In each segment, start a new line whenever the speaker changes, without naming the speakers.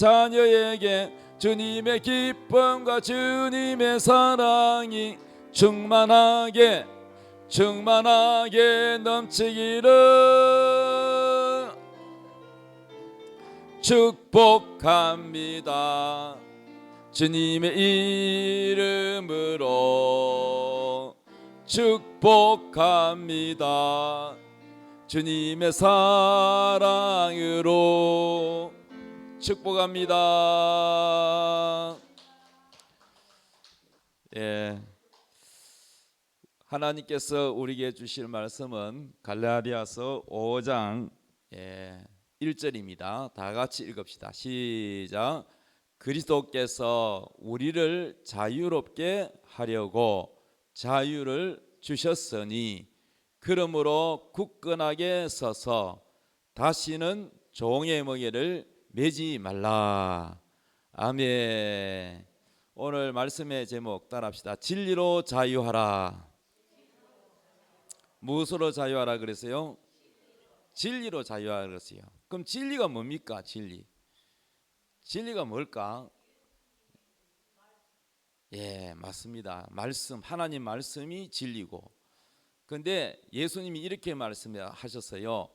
자녀에게 주님의 기쁨과 주님의 사랑이 충만하게 넘치기를 축복합니다. 주님의 이름으로 축복합니다. 주님의 사랑으로 축복합니다. 예, 하나님께서 우리에게 주실 말씀은 갈라디아서 5장 1절입니다. 다 같이 읽읍시다. 시작. 그리스도께서 우리를 자유롭게 하려고 자유를 주셨으니 그러므로 굳건하게 서서 다시는 종의 멍에를 매지 말라. 아멘. 오늘 말씀의 제목 따라합시다. 진리로 자유하라. 무엇으로 자유하라 그랬어요? 진리로 자유하라 그랬어요. 그럼 진리가 뭡니까? 진리가 뭘까? 예, 맞습니다. 말씀, 하나님 말씀이 진리고. 근데 예수님이 이렇게 말씀하셨어요.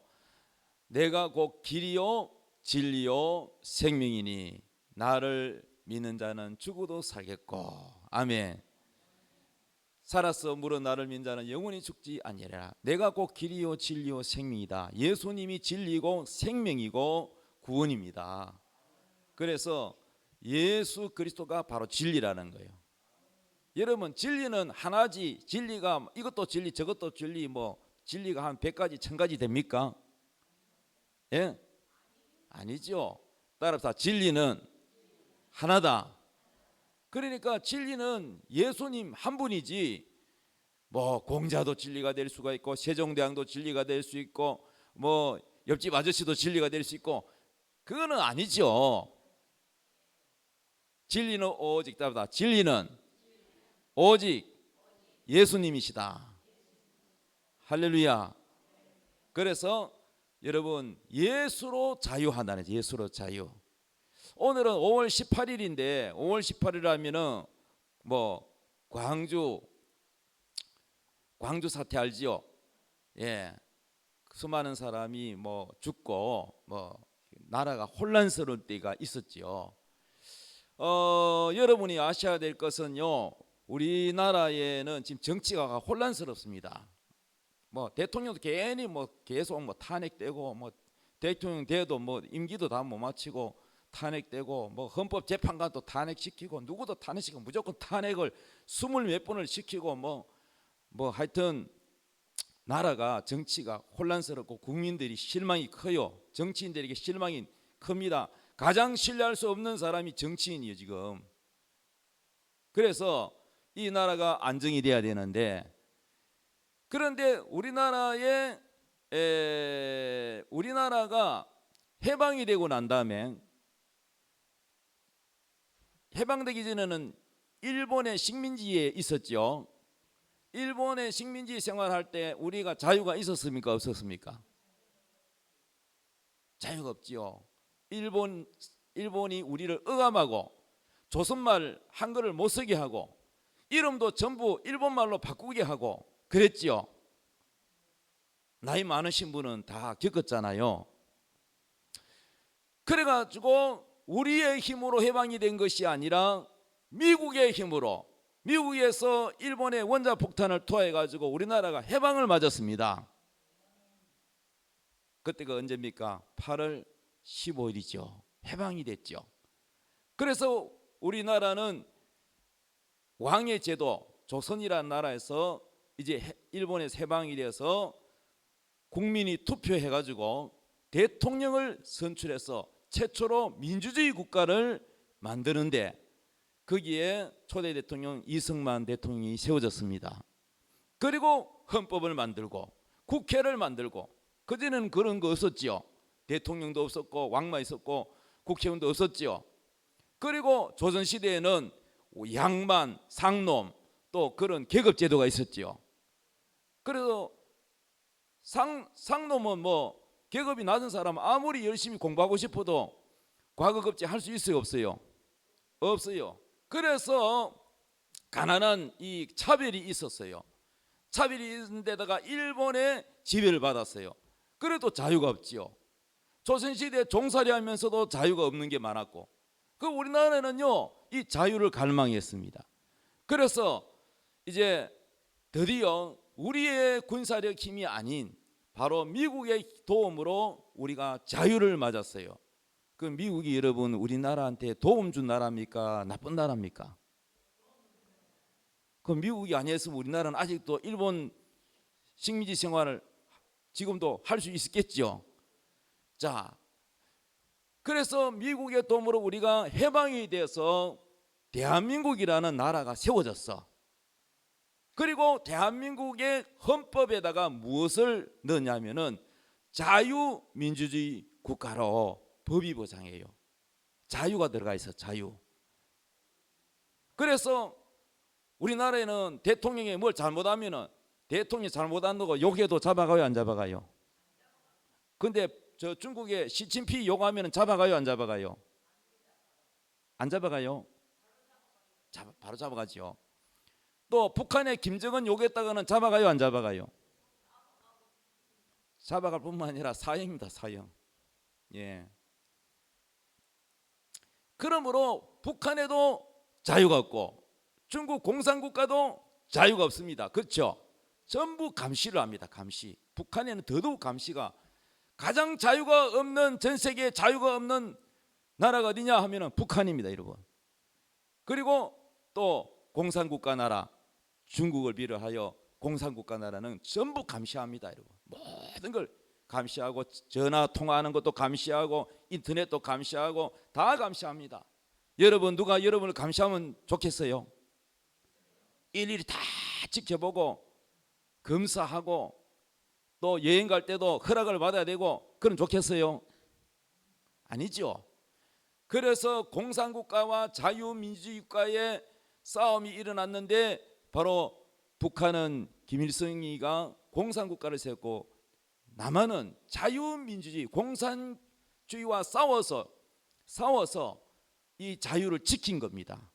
내가 곧 길이요 진리요 생명이니 나를 믿는 자는 죽어도 살겠고. 아멘. 살아서 물어 나를 믿는 자는 영원히 죽지 아니하리라. 내가 곧 길이요 진리요 생명이다. 예수님이 진리고 생명이고 구원입니다. 그래서 예수 그리스도가 바로 진리라는 거예요. 여러분, 진리는 하나지. 진리가 이것도 진리 저것도 진리, 뭐 진리가 한 100가지 1000가지 됩니까? 예? 아니죠. 따라서 진리는 하나다. 그러니까 진리는 예수님 한 분이지, 뭐 공자도 진리가 될 수가 있고 세종대왕도 진리가 될 수 있고 뭐 옆집 아저씨도 진리가 될 수 있고, 그거는 아니죠. 진리는 오직 답다. 진리는 오직 예수님이시다. 할렐루야. 그래서 여러분, 예수로 자유한다는 거죠. 예수로 자유. 오늘은 5월 18일인데 5월 18일이라면은 뭐 광주 사태 알지요? 예, 수많은 사람이 뭐 죽고 뭐 나라가 혼란스러울 때가 있었지요. 여러분이 아셔야 될 것은요, 우리나라에는 지금 정치가 혼란스럽습니다. 뭐 대통령도 괜히 뭐 계속 뭐 탄핵되고, 뭐 대통령 돼도 뭐 임기도 다 못 마치고 탄핵되고, 뭐 헌법재판관도 탄핵시키고, 누구도 탄핵시키고, 무조건 탄핵을 20몇 번을 시키고, 뭐 하여튼 나라가 정치가 혼란스럽고 국민들이 실망이 커요. 정치인들에게 실망이 큽니다. 가장 신뢰할 수 없는 사람이 정치인이에요 지금. 그래서 이 나라가 안정이 돼야 되는데, 그런데 우리나라가 해방이 되고 난 다음에, 해방되기 전에는 일본의 식민지에 있었죠. 일본의 식민지 생활할 때 우리가 자유가 있었습니까? 없었습니까? 자유가 없지요. 일본이 우리를 억압하고 조선말 한글을 못 쓰게 하고 이름도 전부 일본말로 바꾸게 하고 그랬지요. 나이 많으신 분은 다 겪었잖아요. 그래가지고 우리의 힘으로 해방이 된 것이 아니라 미국의 힘으로, 미국에서 일본의 원자폭탄을 투하해가지고 우리나라가 해방을 맞았습니다. 그때가 언제입니까? 8월 15일이죠. 해방이 됐죠. 그래서 우리나라는 왕의 제도, 조선이라는 나라에서 이제 일본에서 해방이 돼서 국민이 투표해가지고 대통령을 선출해서 최초로 민주주의 국가를 만드는데, 거기에 초대 대통령 이승만 대통령이 세워졌습니다. 그리고 헌법을 만들고 국회를 만들고, 그전에는 그런 거 없었지요. 대통령도 없었고 왕만 있었고 국회의원도 없었지요. 그리고 조선시대에는 양반, 상놈, 또 그런 계급제도가 있었지요. 그래서 상놈은 뭐 계급이 낮은 사람 아무리 열심히 공부하고 싶어도 과거급제 할 수 있어요, 없어요? 없어요. 그래서 가난한 이 차별이 있었어요. 차별이 있는 데다가 일본의 지배를 받았어요. 그래도 자유가 없지요. 조선시대 종살이 하면서도 자유가 없는 게 많았고, 그 우리나라는요 이 자유를 갈망했습니다. 그래서 이제 드디어 우리의 군사력 힘이 아닌 바로 미국의 도움으로 우리가 자유를 맞았어요. 그 미국이 여러분 우리나라한테 도움 준 나라입니까? 나쁜 나라입니까? 그 미국이 아니었으면 우리나라는 아직도 일본 식민지 생활을 지금도 할 수 있었겠죠. 자, 그래서 미국의 도움으로 우리가 해방이 돼서 대한민국이라는 나라가 세워졌어. 그리고 대한민국의 헌법에다가 무엇을 넣냐면은 자유민주주의 국가로 법이 보장해요. 자유가 들어가 있어, 자유. 그래서 우리나라에는 대통령이 뭘 잘못하면은 대통령이 잘못한다고 욕해도 잡아가요, 안 잡아가요? 근데 저 중국의 시진핑 욕하면은 잡아가요, 안 잡아가요? 안 잡아가요? 바로 잡아가죠. 또 북한의 김정은 욕했다가는 잡아가요, 안 잡아가요? 잡아갈 뿐만 아니라 사형입니다, 사형. 예. 그러므로 북한에도 자유가 없고 중국 공산국가도 자유가 없습니다. 그렇죠? 전부 감시를 합니다. 감시. 북한에는 더더욱 감시가, 가장 자유가 없는, 전 세계에 자유가 없는 나라가 어디냐 하면은 북한입니다, 여러분. 그리고 또 공산국가 나라 중국을 비롯하여 공산국가 나라는 전부 감시합니다, 여러분. 모든 걸 감시하고, 전화 통화하는 것도 감시하고, 인터넷도 감시하고, 다 감시합니다. 여러분, 누가 여러분을 감시하면 좋겠어요? 일일이 다 지켜보고 검사하고 또 여행 갈 때도 허락을 받아야 되고 그럼 좋겠어요? 아니죠. 그래서 공산국가와 자유민주주의 국가의 싸움이 일어났는데, 바로 북한은 김일성이가 공산국가를 세웠고 남한은 자유민주주의 공산주의와 싸워서 이 자유를 지킨 겁니다.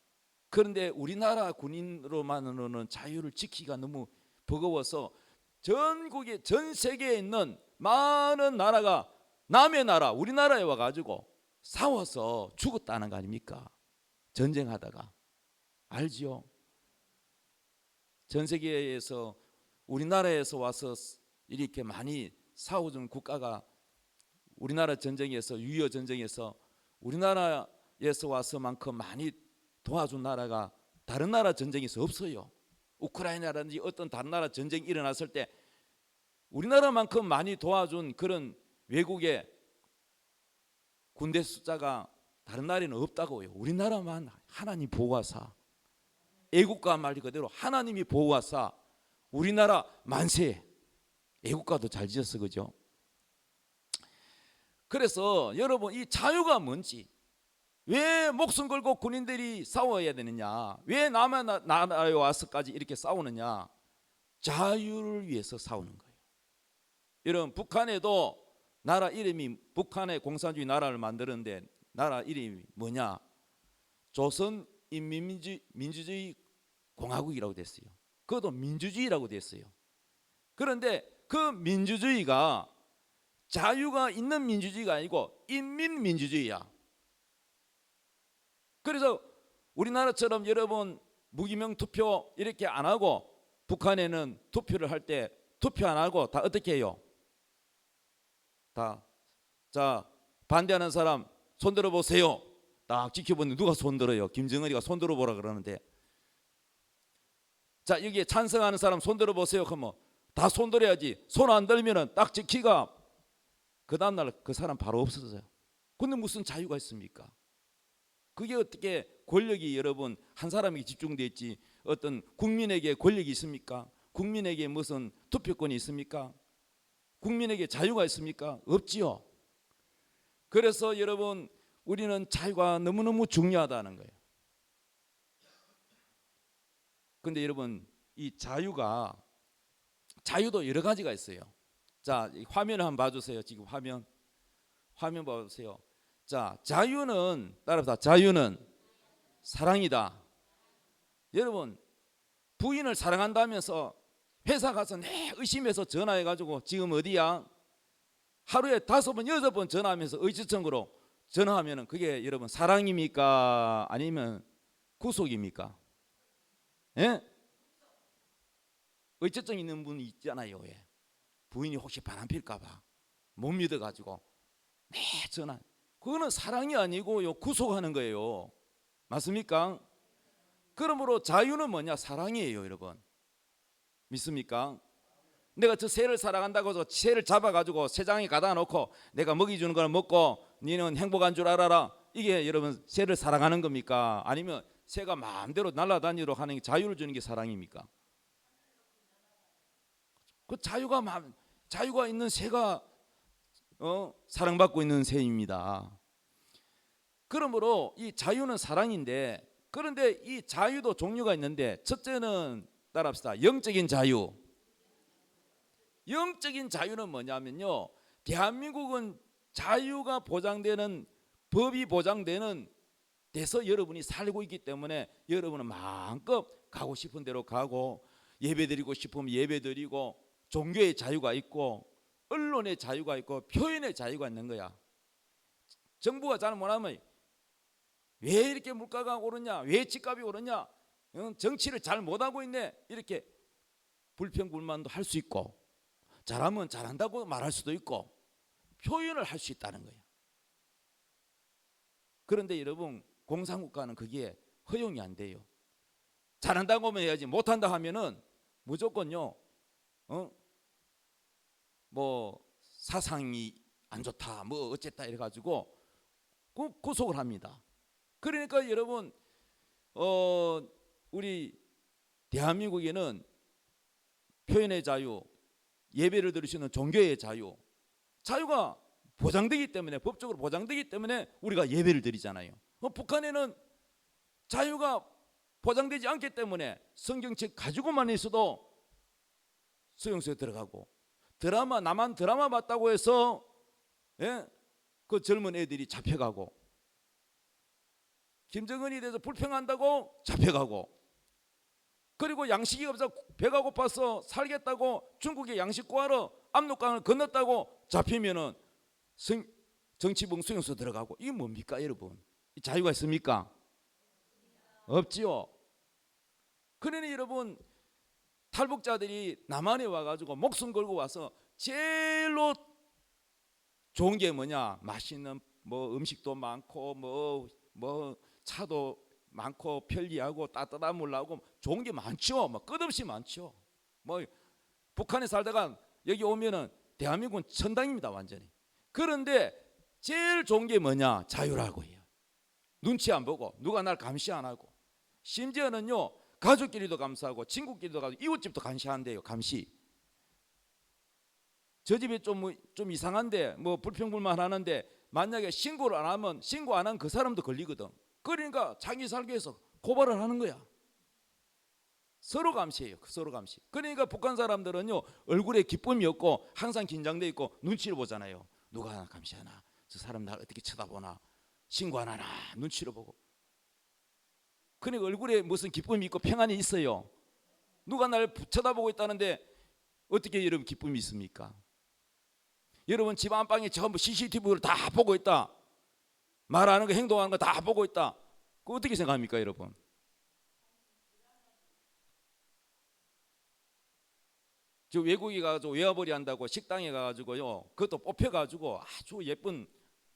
그런데 우리나라 군인으로만으로는 자유를 지키기가 너무 버거워서 전국에, 전 세계에 있는 많은 나라가 남의 나라 우리나라에 와가지고 싸워서 죽었다는 거 아닙니까? 전쟁하다가. 알지요? 전 세계에서 우리나라에서 와서 이렇게 많이 싸워준 국가가, 우리나라 전쟁에서, 6.25 전쟁에서 우리나라에서 와서만큼 많이 도와준 나라가 다른 나라 전쟁에서 없어요. 우크라이나라든지 어떤 다른 나라 전쟁이 일어났을 때 우리나라만큼 많이 도와준 그런 외국의 군대 숫자가 다른 나라에는 없다고요. 우리나라만 하나님 보호하사, 애국가 말 그대로 하나님이 보호하사 우리나라 만세. 애국가도 잘 지었어, 그죠? 그래서 여러분, 이 자유가 뭔지, 왜 목숨 걸고 군인들이 싸워야 되느냐, 왜 남의 나라에 와서까지 이렇게 싸우느냐, 자유를 위해서 싸우는 거예요. 여러분, 북한에도 나라 이름이, 북한의 공산주의 나라를 만드는데 나라 이름이 뭐냐? 조선인민민주주의 공화국이라고 됐어요. 그것도 민주주의라고 됐어요. 그런데 그 민주주의가 자유가 있는 민주주의가 아니고 인민민주주의야. 그래서 우리나라처럼 여러분 무기명 투표 이렇게 안 하고, 북한에는 투표를 할 때 투표 안 하고 다 어떻게 해요? 다, 자, 반대하는 사람 손 들어보세요. 딱 지켜보는데 누가 손 들어요? 김정은이가 손 들어보라 그러는데, 자, 여기에 찬성하는 사람 손 들어보세요. 그러면 다 손 들어야지. 손 안 들면은 딱 지키가 그 다음날 그 사람 바로 없어져요. 근데 무슨 자유가 있습니까? 그게 어떻게 권력이 여러분 한 사람에게 집중되어 있지, 어떤 국민에게 권력이 있습니까? 국민에게 무슨 투표권이 있습니까? 국민에게 자유가 있습니까? 없지요. 그래서 여러분, 우리는 자유가 너무너무 중요하다는 거예요. 근데 여러분, 이 자유도 여러 가지가 있어요. 자, 화면을 한번 봐주세요. 지금 화면 봐주세요. 자, 자유는 따라합시다. 자유는 사랑이다. 여러분, 부인을 사랑한다면서 회사 가서 내 의심해서 전화해가지고 지금 어디야? 하루에 5번 6번 전화하면서 의지청으로 전화하면은 그게 여러분 사랑입니까? 아니면 구속입니까? 예? 의처증 있는 분이 있잖아요. 예. 부인이 혹시 바람필까봐 못 믿어가지고 매 전화. 그거는 사랑이 아니고요, 구속하는 거예요. 맞습니까? 그러므로 자유는 뭐냐? 사랑이에요, 여러분. 믿습니까? 내가 저 새를 사랑한다고 해서 새를 잡아가지고 새장에 가다 놓고 내가 먹이 주는 걸 먹고 너는 행복한 줄 알아라. 이게 여러분 새를 사랑하는 겁니까? 아니면 새가 마음대로 날아다니도록 하는 게 자유를 주는 게 사랑입니까? 그 자유가 있는 새가 사랑받고 있는 새입니다. 그러므로 이 자유는 사랑인데, 그런데 이 자유도 종류가 있는데, 첫째는 따라합시다. 영적인 자유. 영적인 자유는 뭐냐면요, 대한민국은 자유가 보장되는, 법이 보장되는 데서 여러분이 살고 있기 때문에 여러분은 마음껏 가고 싶은 대로 가고, 예배드리고 싶으면 예배드리고, 종교의 자유가 있고, 언론의 자유가 있고, 표현의 자유가 있는 거야. 정부가 잘 못하면 왜 이렇게 물가가 오르냐, 왜 집값이 오르냐, 정치를 잘 못하고 있네, 이렇게 불평불만도 할 수 있고, 잘하면 잘한다고 말할 수도 있고, 표현을 할 수 있다는 거예요. 그런데 여러분, 공산국가는 그게 허용이 안 돼요. 잘한다고 하면 해야지, 못한다 하면은 무조건요, 뭐 사상이 안 좋다, 뭐 어쨌다 이래가지고 구속을 합니다. 그러니까 여러분, 우리 대한민국에는 표현의 자유, 예배를 드릴 수 있는 종교의 자유가 보장되기 때문에, 법적으로 보장되기 때문에 우리가 예배를 드리잖아요. 북한에는 자유가 보장되지 않기 때문에 성경책 가지고만 있어도 수용소에 들어가고, 남한 드라마 봤다고 해서 그 젊은 애들이 잡혀가고, 김정은이 대해서 불평한다고 잡혀가고, 그리고 양식이 없어 배가 고파서 살겠다고 중국에 양식 구하러 압록강을 건넜다고 잡히면은 정치봉 수용소 들어가고. 이게 뭡니까 여러분? 자유가 있습니까? 없지요. 그러니 여러분, 탈북자들이 남한에 와가지고 목숨 걸고 와서 제일로 좋은 게 뭐냐? 맛있는 뭐 음식도 많고, 뭐 차도 많고, 편리하고, 따뜻한 물 나오고, 좋은 게 많죠. 뭐 끝없이 많죠. 뭐 북한에 살다가 여기 오면은 대한민국은 천당입니다, 완전히. 그런데 제일 좋은 게 뭐냐? 자유라고 해요. 눈치 안 보고, 누가 날 감시 안 하고, 심지어는요, 가족끼리도 감시하고, 친구끼리도 가고, 이웃집도 감시한대요. 감시. 저 집에 좀 이상한데, 뭐 불평불만 하는데, 만약에 신고를 안 하면, 신고 안 한 그 사람도 걸리거든. 그러니까 자기 살기 위해서 고발을 하는 거야. 서로 감시해요. 서로 감시. 그러니까 북한 사람들은요, 얼굴에 기쁨이 없고 항상 긴장돼 있고 눈치를 보잖아요. 누가 나 감시하나, 저 사람 날 어떻게 쳐다보나, 신고 안 하나, 눈치를 보고. 그러니까 얼굴에 무슨 기쁨이 있고 평안이 있어요? 누가 날 쳐다보고 있다는데 어떻게 여러분 기쁨이 있습니까? 여러분 집 안방에 전부 CCTV를 다 보고 있다, 말하는 거 행동하는 거 다 보고 있다, 그거 어떻게 생각합니까 여러분? 저 외국에 가가지고 외화벌이 한다고 식당에 가가지고요, 그것도 뽑혀가지고 아주 예쁜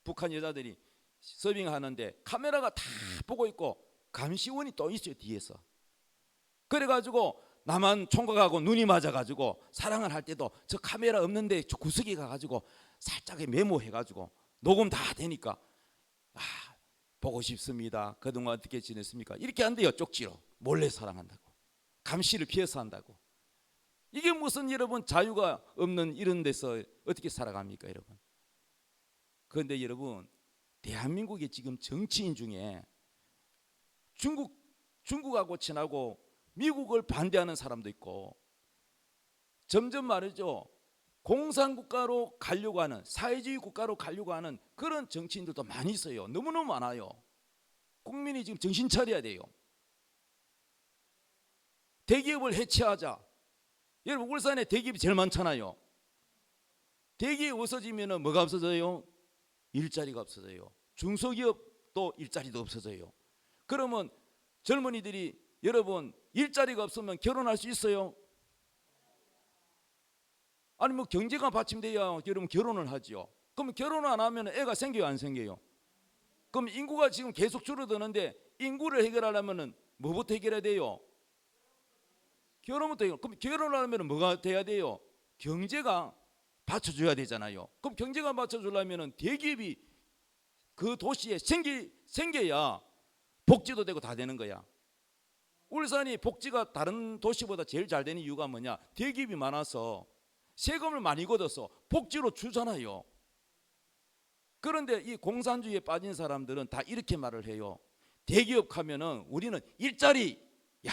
북한 여자들이 서빙하는데 카메라가 다 보고 있고 감시원이 또 있어요 뒤에서. 그래가지고 남한 총각하고 눈이 맞아가지고 사랑을 할 때도 저 카메라 없는데 저 구석에 가가지고 살짝 메모해가지고 녹음 다 되니까, 보고 싶습니다, 그동안 어떻게 지냈습니까, 이렇게 한대요. 쪽지로 몰래 사랑한다고, 감시를 피해서 한다고. 이게 무슨 여러분 자유가 없는 이런 데서 어떻게 살아갑니까 여러분? 그런데 여러분, 대한민국의 지금 정치인 중에 중국하고 친하고 미국을 반대하는 사람도 있고, 점점 말이죠, 공산국가로 가려고 하는, 사회주의 국가로 가려고 하는 그런 정치인들도 많이 있어요. 너무너무 많아요. 국민이 지금 정신 차려야 돼요. 대기업을 해체하자. 여러분 울산에 대기업이 제일 많잖아요. 대기업 없어지면 뭐가 없어져요? 일자리가 없어져요. 중소기업도 일자리도 없어져요. 그러면 젊은이들이, 여러분 일자리가 없으면 결혼할 수 있어요? 아니 뭐 경제가 받침돼야 여러분 결혼을 하죠. 그럼 결혼을 안 하면 애가 생겨요, 안 생겨요? 그럼 인구가 지금 계속 줄어드는데 인구를 해결하려면 뭐부터 해결해야 돼요? 결혼부터 해결. 그럼 결혼을 하려면 뭐가 돼야 돼요? 경제가 받쳐줘야 되잖아요. 그럼 경제가 받쳐주려면 대기업이 그 도시에 생겨야 복지도 되고 다 되는 거야. 울산이 복지가 다른 도시보다 제일 잘 되는 이유가 뭐냐? 대기업이 많아서 세금을 많이 걷어서 복지로 주잖아요. 그런데 이 공산주의에 빠진 사람들은 다 이렇게 말을 해요. 대기업 가면은 우리는 일자리, 야,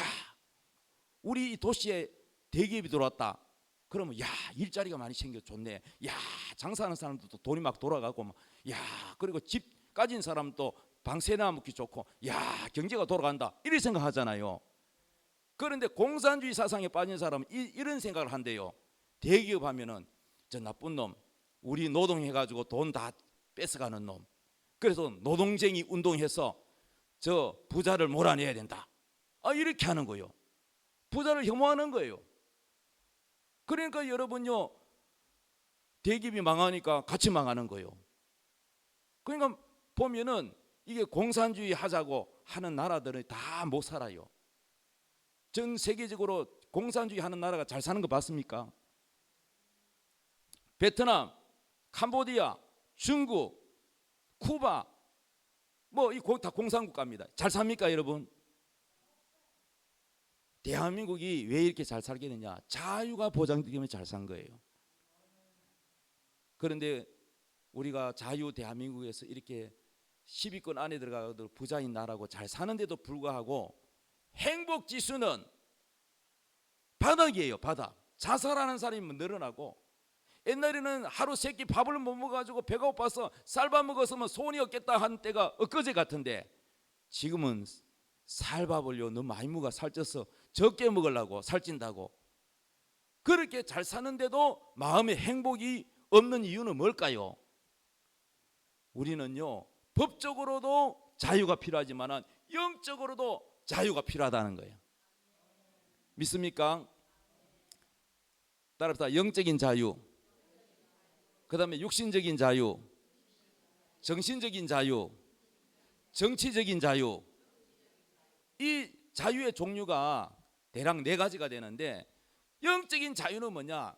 우리 이 도시에 대기업이 들어왔다. 그러면 야, 일자리가 많이 생겨 좋네. 야, 장사하는 사람들도 돈이 막 돌아가고 막, 야, 그리고 집 가진 사람도 방세나 먹기 좋고, 야, 경제가 돌아간다. 이렇게 생각하잖아요. 그런데 공산주의 사상에 빠진 사람은 이런 생각을 한대요. 대기업 하면은 저 나쁜 놈, 우리 노동해가지고 돈 다 뺏어가는 놈. 그래서 노동쟁이 운동해서 저 부자를 몰아내야 된다. 이렇게 하는 거예요. 부자를 혐오하는 거예요. 그러니까 여러분요, 대기업이 망하니까 같이 망하는 거예요. 그러니까 보면은 이게 공산주의 하자고 하는 나라들은 다 못 살아요. 전 세계적으로 공산주의 하는 나라가 잘 사는 거 봤습니까? 베트남, 캄보디아, 중국, 쿠바, 뭐 이 다 공산국가입니다. 잘 삽니까, 여러분? 대한민국이 왜 이렇게 잘 살게 되냐? 자유가 보장되면 잘 산 거예요. 그런데 우리가 자유 대한민국에서 이렇게 10위권 안에 들어가도 부자인 나라고 잘 사는데도 불구하고 행복 지수는 바닥이에요. 바닥. 자살하는 사람이 늘어나고, 옛날에는 하루 세 끼 밥을 못 먹어가지고 배가 고파서 쌀밥 먹었으면 소원이 없겠다 한 때가 엊그제 같은데, 지금은 쌀밥을요 너무 많이 먹어 살쪄서 적게 먹으려고 살찐다고. 그렇게 잘 사는데도 마음에 행복이 없는 이유는 뭘까요? 우리는요 법적으로도 자유가 필요하지만 영적으로도 자유가 필요하다는 거예요. 믿습니까? 따라합시다. 영적인 자유, 그 다음에 육신적인 자유, 정신적인 자유, 정치적인 자유. 이 자유의 종류가 대략 4가지가 되는데, 영적인 자유는 뭐냐?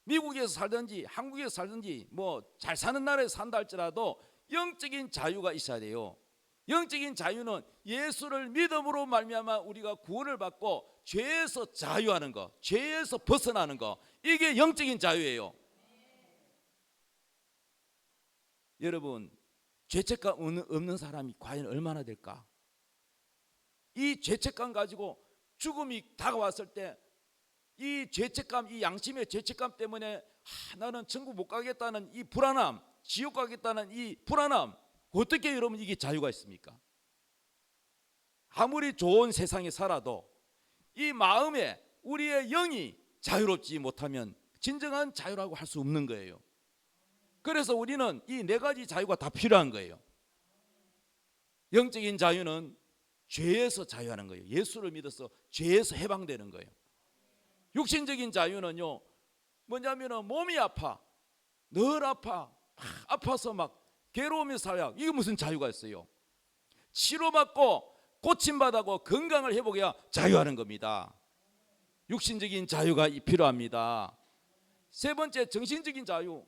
미국에서 살든지 한국에서 살든지 뭐 잘 사는 나라에서 산다 할지라도 영적인 자유가 있어야 돼요. 영적인 자유는 예수를 믿음으로 말미암아 우리가 구원을 받고 죄에서 자유하는 거, 죄에서 벗어나는 거, 이게 영적인 자유예요. 여러분, 죄책감 없는 사람이 과연 얼마나 될까? 이 죄책감 가지고 죽음이 다가왔을 때 이 죄책감, 이 양심의 죄책감 때문에 나는 천국 못 가겠다는 이 불안함, 지옥 가겠다는 이 불안함, 어떻게 여러분 이게 자유가 있습니까? 아무리 좋은 세상에 살아도 이 마음에 우리의 영이 자유롭지 못하면 진정한 자유라고 할 수 없는 거예요. 그래서 우리는 이 4가지 자유가 다 필요한 거예요. 영적인 자유는 죄에서 자유하는 거예요. 예수를 믿어서 죄에서 해방되는 거예요. 육신적인 자유는요 뭐냐면 몸이 아파, 늘 아파, 아파서 막 괴로우면서 살아야, 이게 무슨 자유가 있어요? 치료받고 고침받고 건강을 회복해야 자유하는 겁니다. 육신적인 자유가 필요합니다. 3번째, 정신적인 자유.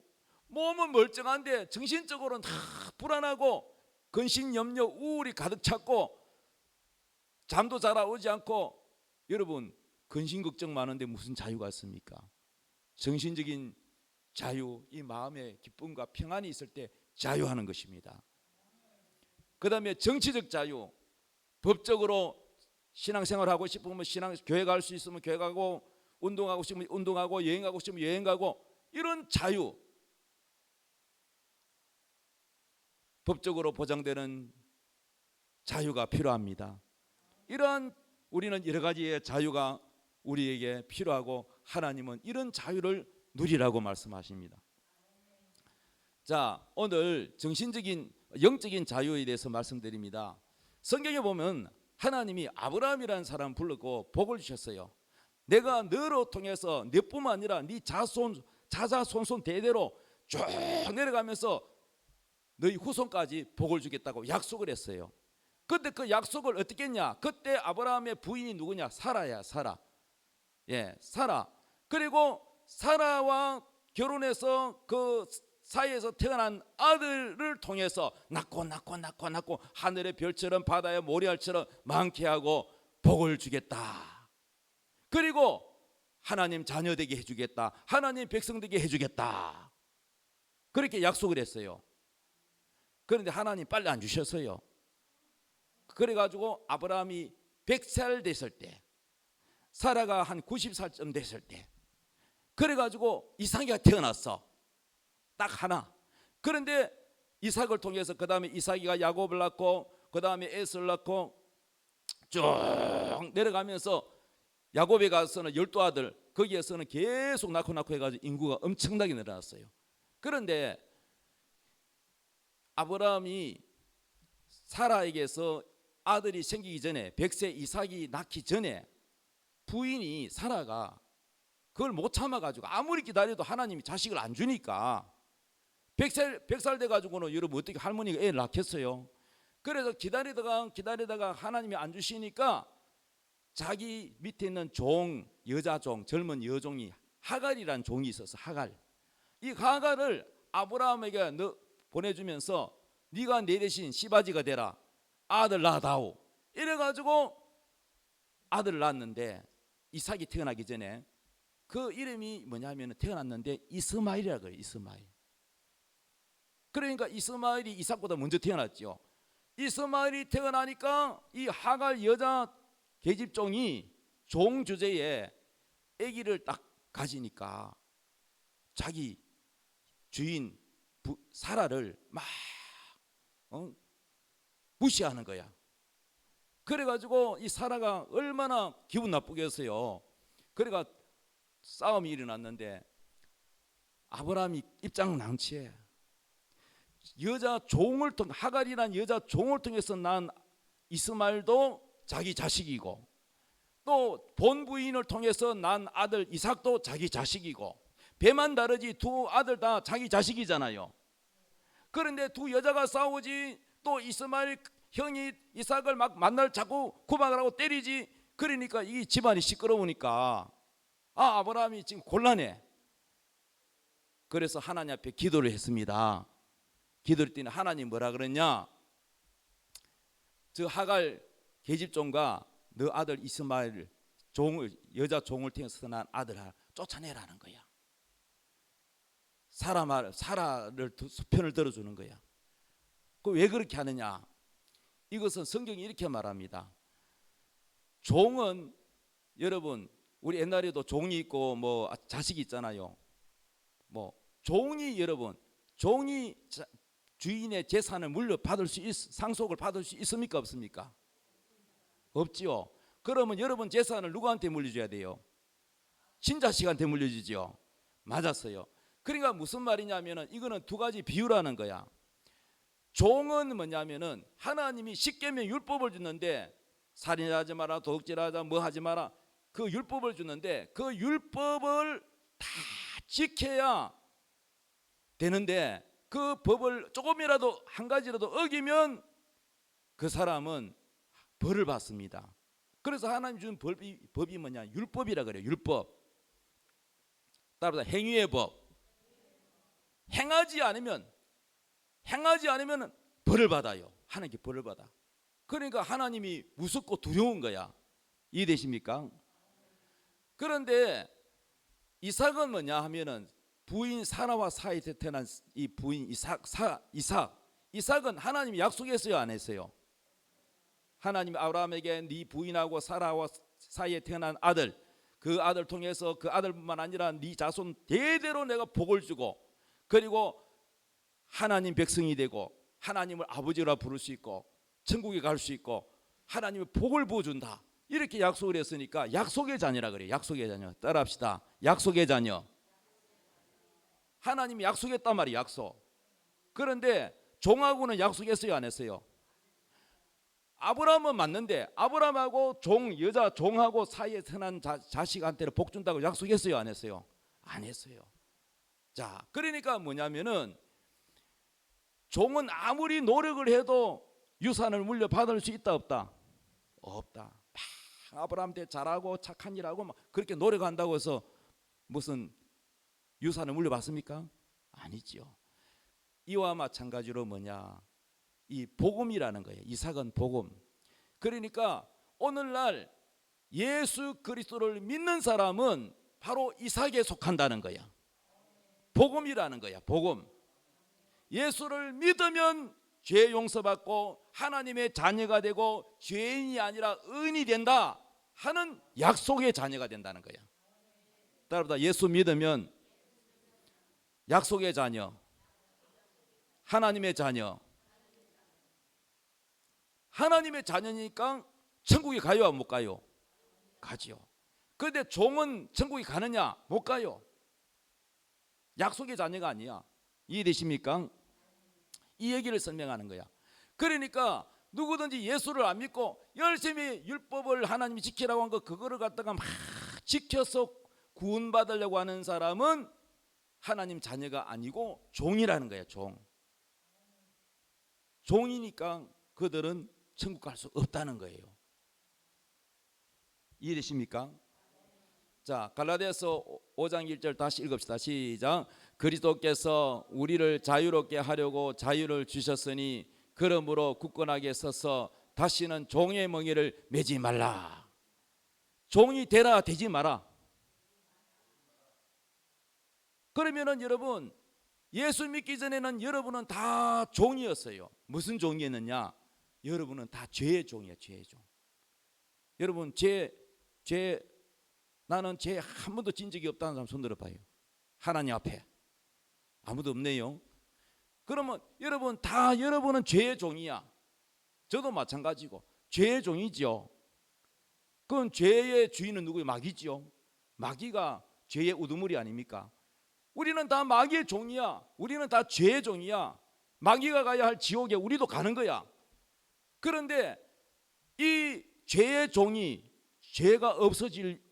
몸은 멀쩡한데 정신적으로는 다 불안하고 근심, 염려, 우울이 가득 찼고 잠도 잘 오지 않고, 여러분 근심 걱정 많은데 무슨 자유가 있습니까? 정신적인 자유, 이 마음의 기쁨과 평안이 있을 때 자유하는 것입니다. 그 다음에 정치적 자유. 법적으로 신앙생활하고 싶으면 교회 갈 수 있으면 교회 가고, 운동하고 싶으면 운동하고, 여행 가고 싶으면 여행 가고, 이런 자유, 법적으로 보장되는 자유가 필요합니다. 이러한 우리는 여러 가지의 자유가 우리에게 필요하고 하나님은 이런 자유를 누리라고 말씀하십니다. 자, 오늘 정신적인 영적인 자유에 대해서 말씀드립니다. 성경에 보면 하나님이 아브라함이라는 사람 불렀고 복을 주셨어요. 내가 너로 통해서 너뿐만 아니라 네 자손 대대로 쭉 내려가면서 너희 후손까지 복을 주겠다고 약속을 했어요. 그때 그 약속을 어떻게 했냐? 그때 아브라함의 부인이 누구냐? 사라야, 사라. 예, 사라. 그리고 사라와 결혼해서 그 사이에서 태어난 아들을 통해서 낳고 하늘의 별처럼 바다의 모래알처럼 많게 하고 복을 주겠다. 그리고 하나님 자녀 되게 해주겠다. 하나님 백성 되게 해주겠다. 그렇게 약속을 했어요. 그런데 하나님 빨리 안 주셨어요. 그래가지고 아브라함이 100살 됐을 때, 사라가 한 90살쯤 됐을 때, 그래가지고 이삭이가 태어났어. 딱 하나. 그런데 이삭을 통해서 그 다음에 이삭이가 야곱을 낳고 그 다음에 에서를 낳고 쭉 내려가면서 야곱에 가서는 12아들, 거기에서는 계속 낳고 해가지고 인구가 엄청나게 늘어났어요. 그런데 아브라함이 사라에게서 아들이 생기기 전에 100세 이삭이 낳기 전에 부인이 사라가 그걸 못 참아가지고 아무리 기다려도 하나님이 자식을 안 주니까 100살 돼가지고는 여러분 어떻게 할머니가 애를 낳겠어요. 그래서 기다리다가 하나님이 안 주시니까 자기 밑에 있는 종, 여자종, 젊은 여종이 하갈이라는 종이 있어서 하갈. 이 하갈을 아브라함에게 보내주면서 네가 내 대신 시바지가 되라. 아들 낳아다오. 이래가지고 아들을 낳았는데 이삭이 태어나기 전에 그 이름이 뭐냐면 태어났는데 이스마엘이라고 해요. 이스마엘. 그러니까 이스마엘이 이삭보다 먼저 태어났죠. 이스마엘이 태어나니까 이 하갈 여자 계집종이 종 주제에 아기를 딱 가지니까 자기 주인 사라를 막 무시하는 거야. 그래가지고 이 사라가 얼마나 기분 나쁘겠어요. 그래가 싸움이 일어났는데 아브라함이 입장낭치해. 여자 종을 통해 하갈이라는 여자 종을 통해서 난 이스마엘도 자기 자식이고 또 본부인을 통해서 난 아들 이삭도 자기 자식이고 배만 다르지 두 아들 다 자기 자식이잖아요. 그런데 두 여자가 싸우지 또 이스마엘 형이 이삭을 막 만날 자꾸 구박을 하고 때리지. 그러니까 이 집안이 시끄러우니까 아브라함이 지금 곤란해. 그래서 하나님 앞에 기도를 했습니다. 기도를 했더니 하나님 뭐라 그랬냐? 저 하갈 계집종과 너 아들 이스마엘 여자 종을 통해서 난 아들을 쫓아내라는 거야. 사라를 편을 들어주는 거야. 그 왜 그렇게 하느냐? 이것은 성경이 이렇게 말합니다. 종은 여러분 우리 옛날에도 종이 있고 뭐 자식이 있잖아요. 뭐 종이 주인의 재산을 물려받을 상속을 받을 수 있습니까 없습니까? 없지요. 그러면 여러분 재산을 누구한테 물려줘야 돼요? 친자식한테 물려주죠. 맞았어요. 그러니까 무슨 말이냐면은 이거는 두 가지 비유라는 거야. 종은 뭐냐면은 하나님이 십계명 율법을 주는데 살인하지 마라, 도둑질하자, 뭐 하지 마라 그 율법을 주는데 그 율법을 다 지켜야 되는데 그 법을 조금이라도 한 가지라도 어기면 그 사람은 벌을 받습니다. 그래서 하나님 준 법이 뭐냐? 율법이라 그래요. 율법. 따라서 행위의 법. 행하지 않으면 벌을 받아요. 하나님께 벌을 받아. 그러니까 하나님이 무섭고 두려운 거야. 이해되십니까? 그런데 이삭은 뭐냐 하면은 부인 사라와 사이에 태어난 이 부인 이삭은 하나님이 약속했어요, 안 했어요? 하나님이 아브라함에게 네 부인하고 사라와 사이에 태어난 아들 그 아들 통해서 그 아들뿐만 아니라 네 자손 대대로 내가 복을 주고, 그리고 하나님 백성이 되고 하나님을 아버지라 부를 수 있고 천국에 갈 수 있고 하나님의 복을 부어준다, 이렇게 약속을 했으니까 약속의 자녀라 그래요. 약속의 자녀. 따라합시다. 약속의 자녀. 하나님이 약속했단 말이에요. 약속. 그런데 종하고는 약속했어요, 안 했어요? 아브라함은 맞는데 아브라함하고 여자 종하고 사이에 태어난 자식한테는 복 준다고 약속했어요, 안 했어요? 안 했어요. 자, 그러니까 뭐냐면은 종은 아무리 노력을 해도 유산을 물려받을 수 있다 없다? 없다. 막 아브라함한테 잘하고 착한 일하고 막 그렇게 노력한다고 해서 무슨 유산을 물려받습니까? 아니지요. 이와 마찬가지로 뭐냐, 이 복음이라는 거예요. 이삭은 복음. 그러니까 오늘날 예수 그리스도를 믿는 사람은 바로 이삭에 속한다는 거야. 복음이라는 거야. 복음. 예수를 믿으면 죄 용서받고 하나님의 자녀가 되고 죄인이 아니라 의인이 된다 하는 약속의 자녀가 된다는 거야. 따라보다 예수 믿으면 약속의 자녀, 하나님의 자녀. 하나님의 자녀니까 천국에 가요, 못 가요? 가지요. 그런데 종은 천국에 가느냐? 못 가요. 약속의 자녀가 아니야. 이해되십니까? 이 얘기를 설명하는 거야. 그러니까 누구든지 예수를 안 믿고 열심히 율법을 하나님이 지키라고 한 거 그거를 갖다가 막 지켜서 구원받으려고 하는 사람은 하나님 자녀가 아니고 종이라는 거야. 종이니까 그들은 천국 갈 수 없다는 거예요. 이해되십니까? 자, 갈라디아서 5장 1절 다시 읽읍시다. 시작. 그리스도께서 우리를 자유롭게 하려고 자유를 주셨으니 그러므로 굳건하게 서서 다시는 종의 멍에를 매지 말라. 종이 되라 되지 마라. 그러면은 여러분, 예수 믿기 전에는 여러분은 다 종이었어요. 무슨 종이었느냐? 여러분은 다 죄의 종이야. 죄의 종. 여러분 나는 죄 한 번도 진 적이 없다는 사람 손 들어봐요. 하나님 앞에. 아무도 없네요. 그러면 여러분은 죄의 종이야. 저도 마찬가지고 죄의 종이죠. 그건 죄의 주인은 누구예요? 마귀죠. 마귀가 죄의 우두머리 아닙니까? 우리는 다 마귀의 종이야. 우리는 다 죄의 종이야. 마귀가 가야 할 지옥에 우리도 가는 거야. 그런데 이 죄의 종이 죄가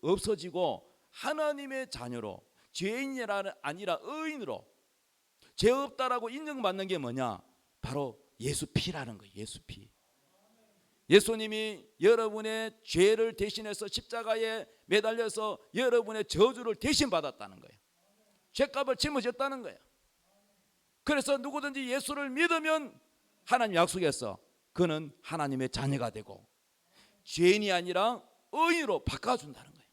없어지고 하나님의 자녀로, 죄인이 아니라 의인으로, 죄 없다라고 인정받는 게 뭐냐? 바로 예수 피라는 거예요. 예수 피. 예수님이 여러분의 죄를 대신해서 십자가에 매달려서 여러분의 저주를 대신 받았다는 거예요. 죄값을 짊어졌다는 거예요. 그래서 누구든지 예수를 믿으면 하나님 약속했어. 그는 하나님의 자녀가 되고 죄인이 아니라 의인으로 바꿔준다는 거예요.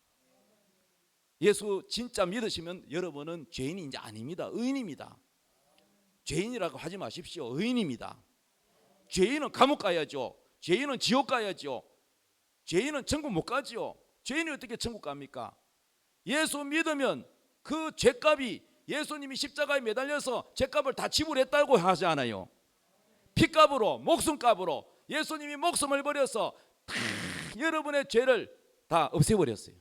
예수 진짜 믿으시면 여러분은 죄인이 이제 아닙니다. 의인입니다. 죄인이라고 하지 마십시오. 의인입니다. 죄인은 감옥 가야죠. 죄인은 지옥 가야죠. 죄인은 천국 못 가죠. 죄인이 어떻게 천국 갑니까? 예수 믿으면 그 죄값이, 예수님이 십자가에 매달려서 죄값을 다 지불했다고 하지 않아요? 피값으로, 목숨값으로 예수님이 목숨을 버려서 다 여러분의 죄를 다 없애버렸어요.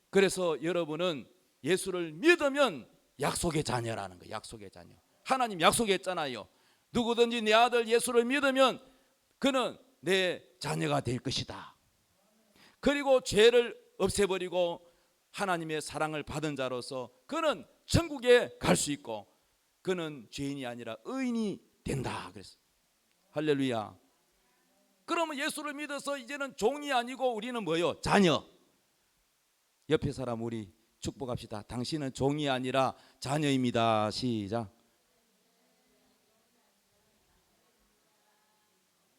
그래서 여러분은 예수를 믿으면 약속의 자녀라는 거예요. 약속의 자녀. 하나님 약속했잖아요. 누구든지 내 아들 예수를 믿으면 그는 내 자녀가 될 것이다. 그리고 죄를 없애버리고 하나님의 사랑을 받은 자로서 그는 천국에 갈 수 있고 그는 죄인이 아니라 의인이 된다. 그랬어요. 할렐루야. 그러면 예수를 믿어서 이제는 종이 아니고 우리는 뭐예요? 자녀. 옆에 사람 우리 축복합시다. 당신은 종이 아니라 자녀입니다. 시작.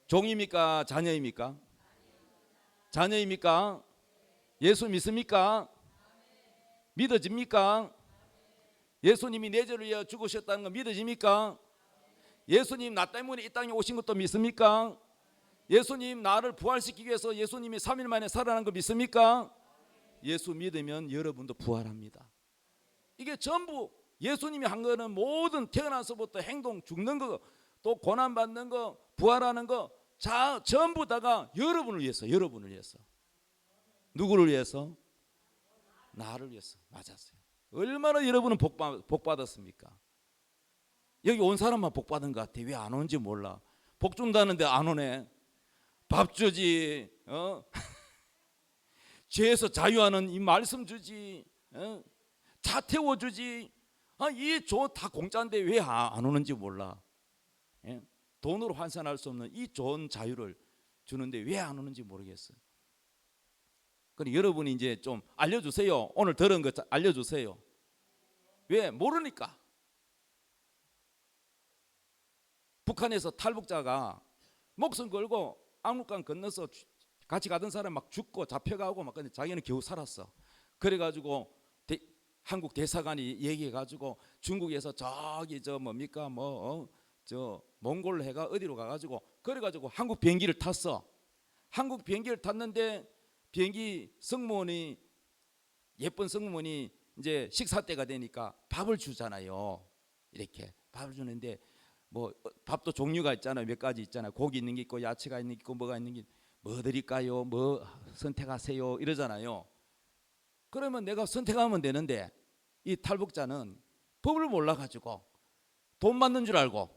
종입니까? 자녀입니까? 자녀입니까? 예수 믿습니까? 믿어집니까? 예수님이 내 죄를 위하여 죽으셨다는 거 믿어집니까? 예수님 나 때문에 이 땅에 오신 것도 믿습니까? 예수님 나를 부활시키기 위해서 예수님이 3일 만에 살아난 거 믿습니까? 예수 믿으면 여러분도 부활합니다. 이게 전부 예수님이 한 거는 모든 태어나서부터 행동, 죽는 거, 또 고난받는 거, 부활하는 거 전부 다가 여러분을 위해서, 여러분을 위해서. 누구를 위해서? 나를 위해서. 맞았어요. 얼마나 여러분은 복 받았습니까? 여기 온 사람만 복 받은 것 같아. 왜 안 오는지 몰라. 복 준다는데 안 오네. 밥 주지, 죄에서 자유하는 이 말씀 주지, 차 태워주지. 이 다 공짜인데 왜 안 오는지 몰라. 돈으로 환산할 수 없는 이 좋은 자유를 주는데 왜 안 오는지 모르겠어요. 그럼 여러분이 이제 좀 알려주세요. 오늘 들은 거 알려주세요. 왜? 모르니까. 북한에서 탈북자가 목숨 걸고 압록강 건너서 같이 가던 사람 막 죽고 잡혀가고 막, 근데 자기는 겨우 살았어. 그래가지고 한국 대사관이 얘기해가지고 중국에서 저기 저 뭡니까 저 몽골 해가 어디로 가가지고 그래가지고 한국 비행기를 탔어. 한국 비행기를 탔는데 비행기 승무원이, 예쁜 승무원이 이제 식사 때가 되니까 밥을 주잖아요. 이렇게 밥을 주는데 뭐 밥도 종류가 있잖아요. 몇 가지 있잖아요. 고기 있는 게 있고 야채가 있는 게 있고 뭐가 있는 게, 뭐 드릴까요? 뭐 선택하세요 이러잖아요. 그러면 내가 선택하면 되는데 이 탈북자는 법을 몰라가지고 돈 맞는 줄 알고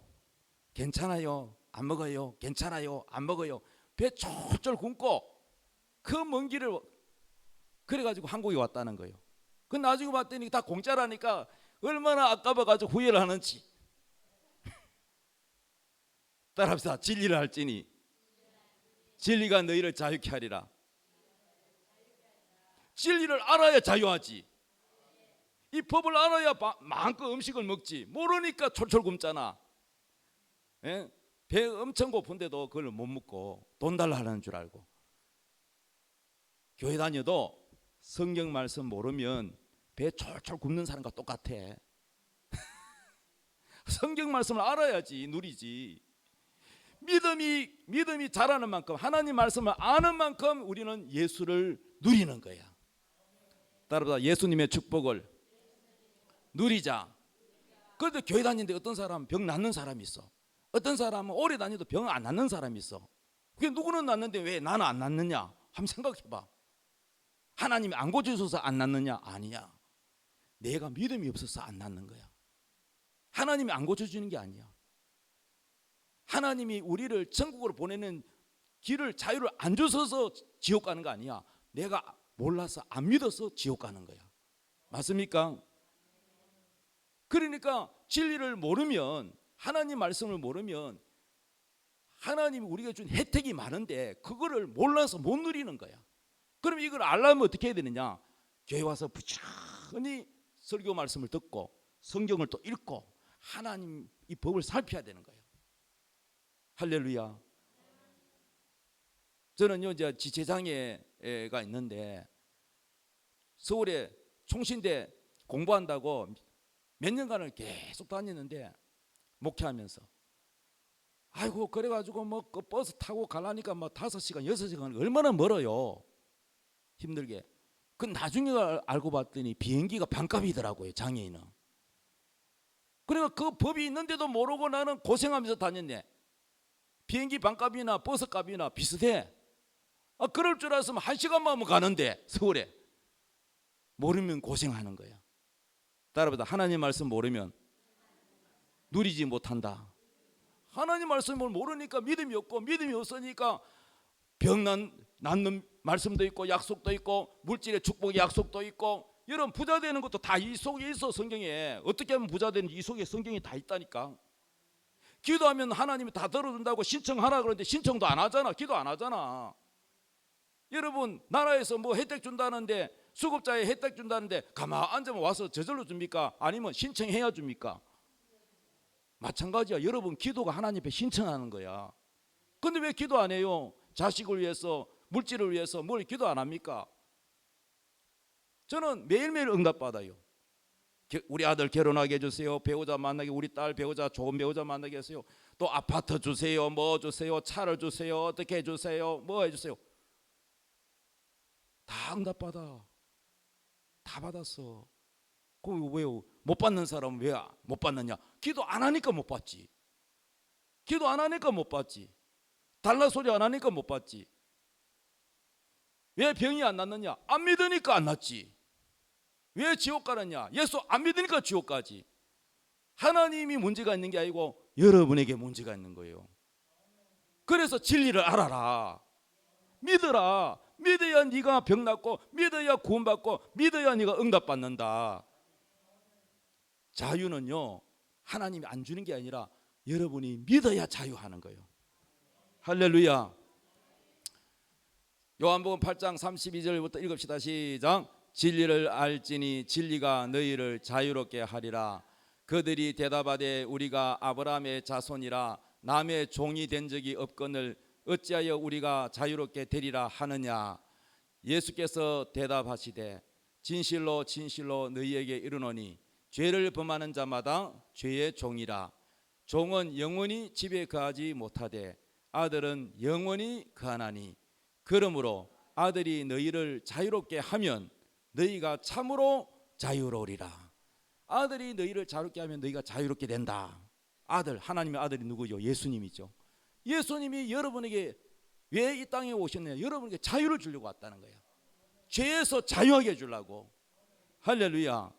괜찮아요 안 먹어요, 괜찮아요 안 먹어요, 배 쫄쫄 굶고 그 먼 길을 그래가지고 한국에 왔다는 거예요. 그 나중에 봤더니 다 공짜라니까 얼마나 아까워가지고 후회를 하는지. 따라합시다. 진리를 할지니 진리가 너희를 자유케 하리라. 진리를 알아야 자유하지. 이 법을 알아야 마음껏 음식을 먹지. 모르니까 철철 굶잖아. 배 엄청 고픈데도 그걸 못 먹고 돈 달라 하는 줄 알고. 교회 다녀도 성경 말씀 모르면 배 철철 굶는 사람과 똑같아. 성경 말씀을 알아야지 누리지. 믿음이 자라는 만큼, 하나님 말씀을 아는 만큼 우리는 예수를 누리는 거야. 따라서 예수님의 축복을 누리자. 그런데 교회 다니는데 어떤 사람은 병 낫는 사람이 있어. 어떤 사람은 오래 다녀도 병 안 낫는 사람이 있어. 그게 누구는 낫는데 왜 나는 안 낫느냐? 한번 생각해봐. 하나님이 안 고쳐줘서 안 낫느냐? 아니야. 내가 믿음이 없어서 안 낫는 거야. 하나님이 안 고쳐주는 게 아니야. 하나님이 우리를 천국으로 보내는 길을, 자유를 안 주셔서 지옥 가는 거 아니야. 내가 몰라서 안 믿어서 지옥 가는 거야. 맞습니까? 그러니까 진리를 모르면, 하나님 말씀을 모르면 하나님이 우리가 준 혜택이 많은데 그거를 몰라서 못 누리는 거야. 그럼 이걸 알려면 어떻게 해야 되느냐? 교회 와서 부지런히 설교 말씀을 듣고 성경을 또 읽고 하나님 이 법을 살펴야 되는 거예요. 할렐루야. 저는요 이제 지체장애가 있는데 서울에 총신대 공부한다고 몇 년간을 계속 다녔는데 목회하면서, 아이고 그래가지고 뭐 그 버스 타고 가려니까 뭐 5시간 6시간 얼마나 멀어요. 힘들게. 그 나중에 알고 봤더니 비행기가 반값이더라고요, 장애인은. 그러니까 그 법이 있는데도 모르고 나는 고생하면서 다녔네. 비행기 반값이나 버스 값이나 비슷해. 그럴 줄 알았으면 1시간만 하면 가는데 서울에. 모르면 고생하는 거야. 따라보다 하나님 말씀 모르면 누리지 못한다. 하나님 말씀을 모르니까 믿음이 없고, 믿음이 없으니까 병 낫는 말씀도 있고 약속도 있고 물질의 축복의 약속도 있고. 여러분 부자 되는 것도 다 이 속에 있어. 성경에 어떻게 하면 부자 되는지 이 속에 성경이 다 있다니까. 기도하면 하나님이 다 들어준다고 신청하라 그러는데 신청도 안 하잖아. 기도 안 하잖아. 여러분 나라에서 뭐 혜택 준다는데, 수급자에 혜택 준다는데 가만 앉으면 와서 저절로 줍니까? 아니면 신청해야 줍니까? 마찬가지야. 여러분 기도가 하나님 앞에 신청하는 거야. 근데 왜 기도 안 해요? 자식을 위해서, 물질을 위해서 뭘 기도 안 합니까? 저는 매일매일 응답받아요. 우리 아들 결혼하게 해주세요. 배우자 만나게, 우리 딸 배우자, 좋은 배우자 만나게 해주세요. 또 아파트 주세요. 뭐 주세요. 차를 주세요. 어떻게 해주세요. 뭐 해주세요. 다 응답받아. 다 받았어. 그럼 왜요? 못 받는 사람은 왜 못 받느냐? 기도 안 하니까 못 받지. 기도 안 하니까 못 받지. 달라 소리 안 하니까 못 받지. 왜 병이 안 낫느냐? 안 믿으니까 안 낫지. 왜 지옥 가느냐? 예수 안 믿으니까 지옥 가지. 하나님이 문제가 있는 게 아니고 여러분에게 문제가 있는 거예요. 그래서 진리를 알아라. 믿어라. 믿어야 네가 병 낫고, 믿어야 구원받고, 믿어야 네가 응답받는다. 자유는요, 하나님이 안 주는 게 아니라 여러분이 믿어야 자유하는 거예요. 할렐루야. 요한복음 8장 32절부터 읽읍시다. 시작. 진리를 알지니 진리가 너희를 자유롭게 하리라. 그들이 대답하되 우리가 아브라함의 자손이라 남의 종이 된 적이 없거늘 어찌하여 우리가 자유롭게 되리라 하느냐. 예수께서 대답하시되 진실로 진실로 너희에게 이르노니 죄를 범하는 자마다 죄의 종이라. 종은 영원히 집에 거하지 못하되 아들은 영원히 거하나니 그러므로 아들이 너희를 자유롭게 하면 너희가 참으로 자유로우리라. 아들이 너희를 자유롭게 하면 너희가 자유롭게 된다. 아들, 하나님의 아들이 누구죠? 예수님이죠. 예수님이 여러분에게 왜 이 땅에 오셨느냐? 여러분에게 자유를 주려고 왔다는 거예요. 죄에서 자유하게 해주려고. 할렐루야.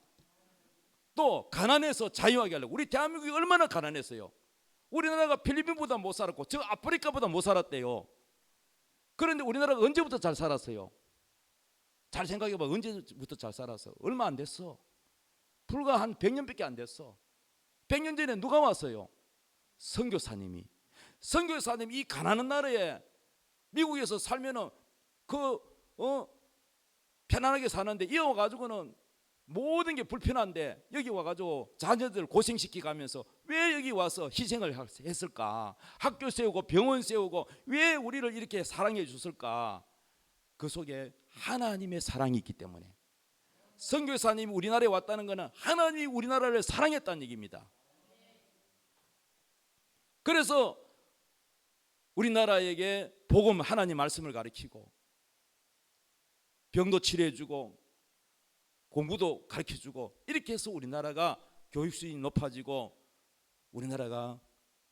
또 가난해서 자유하게 하려고. 우리 대한민국이 얼마나 가난했어요. 우리나라가 필리핀보다 못 살았고 저 아프리카보다 못 살았대요. 그런데 우리나라가 언제부터 잘 살았어요? 잘 생각해봐. 언제부터 잘 살았어? 얼마 안 됐어. 불과 한 100년밖에 안 됐어. 100년 전에 누가 왔어요? 선교사님이. 선교사님이 이 가난한 나라에 미국에서 살면은 편안하게 사는데 이어가지고는 모든 게 불편한데 여기 와가지고 자녀들 고생시키가면서 왜 여기 와서 희생을 했을까? 학교 세우고 병원 세우고 왜 우리를 이렇게 사랑해 줬을까? 그 속에 하나님의 사랑이 있기 때문에. 선교사님이 우리나라에 왔다는 것은 하나님이 우리나라를 사랑했다는 얘기입니다. 그래서 우리나라에게 복음, 하나님 말씀을 가르치고 병도 치료해주고 공부도 가르쳐주고 이렇게 해서 우리나라가 교육 수준이 높아지고 우리나라가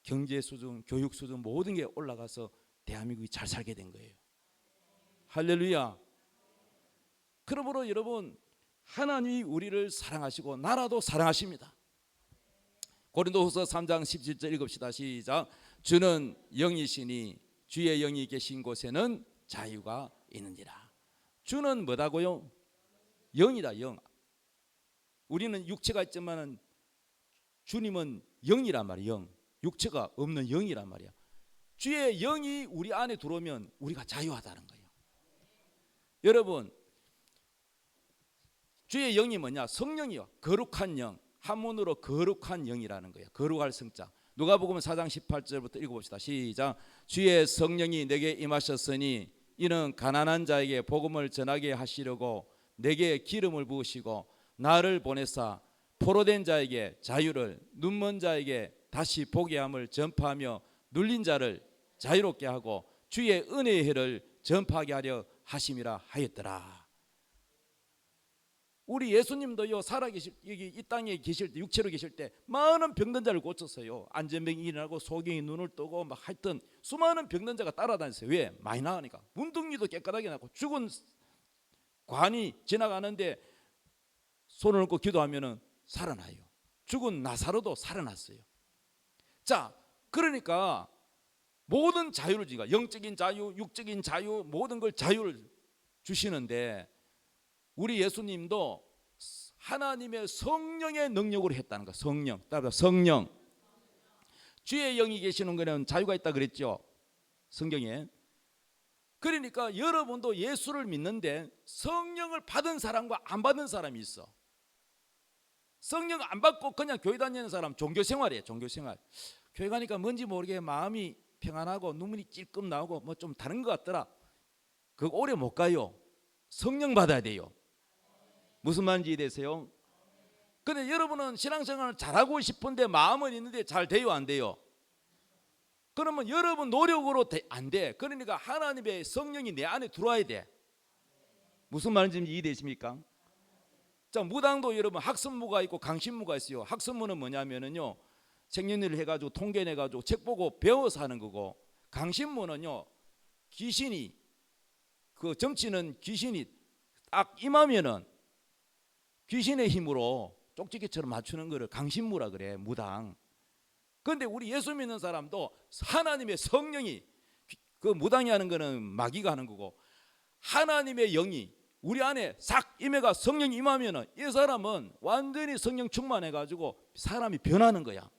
경제 수준, 교육 수준 모든 게 올라가서 대한민국이 잘 살게 된 거예요. 할렐루야. 그러므로 여러분, 하나님이 우리를 사랑하시고 나라도 사랑하십니다. 고린도후서 3장 17절 읽읍시다. 시작. 주는 영이시니 주의 영이 계신 곳에는 자유가 있느니라. 주는 뭐다고요? 영이다. 영. 우리는 육체가 있지만 주님은 영이란 말이야. 영. 육체가 없는 영이란 말이야. 주의 영이 우리 안에 들어오면 우리가 자유하다는 거예요. 여러분, 주의 영이 뭐냐? 성령이요. 거룩한 영. 한문으로 거룩한 영이라는 거예요. 거룩할 성자. 누가복음 4장 18절부터 읽어봅시다. 시작. 주의 성령이 내게 임하셨으니 이는 가난한 자에게 복음을 전하게 하시려고 내게 기름을 부으시고 나를 보내사 포로된 자에게 자유를, 눈먼 자에게 다시 보게 함을 전파하며 눌린 자를 자유롭게 하고 주의 은혜의 해를 전파하게 하려 하심이라 하였더라. 우리 예수님도요, 살아계실 여기 이 땅에 계실 때, 육체로 계실 때 많은 병든 자를 고쳤어요. 안전병이 일어나고 소경이 눈을 뜨고 막 하여튼 수많은 병든 자가 따라다녔어요. 왜? 많이 나가니까. 문둥이도 깨끗하게 나고 죽은 관이 지나가는데 손을 얹고 기도하면은 살아나요. 죽은 나사로도 살아났어요. 자, 그러니까 모든 자유를 주니까 영적인 자유, 육적인 자유, 모든 걸 자유를 주시는데 우리 예수님도 하나님의 성령의 능력으로 했다는 거예요. 성령. 따라 성령. 주의 영이 계시는 거는 자유가 있다 그랬죠. 성경에. 그러니까 여러분도 예수를 믿는데 성령을 받은 사람과 안 받은 사람이 있어. 성령 안 받고 그냥 교회 다니는 사람 종교생활이에요. 종교생활. 교회 가니까 뭔지 모르게 마음이 평안하고 눈물이 찔끔 나오고 뭐 좀 다른 것 같더라. 그거 오래 못 가요. 성령 받아야 돼요. 무슨 말인지 이해되세요? 근데 여러분은 신앙생활을 잘하고 싶은데 마음은 있는데 잘 돼요, 안 돼요? 그러면 여러분 노력으로 안 돼. 그러니까 하나님의 성령이 내 안에 들어와야 돼. 무슨 말인지 이해되십니까? 자, 무당도 여러분 학습무가 있고 강신무가 있어요. 학습무는 뭐냐면은요, 생년일을 해가지고 통계내가지고 책 보고 배워서 하는 거고, 강신무는요, 귀신이 그 점치는 귀신이 딱 임하면은 귀신의 힘으로 쪽지기처럼 맞추는 거를 강신무라 그래, 무당. 그런데 우리 예수 믿는 사람도 하나님의 성령이, 그 무당이 하는 거는 마귀가 하는 거고, 하나님의 영이 우리 안에 싹 임해가 성령이 임하면은 이 사람은 완전히 성령 충만해가지고 사람이 변하는 거야.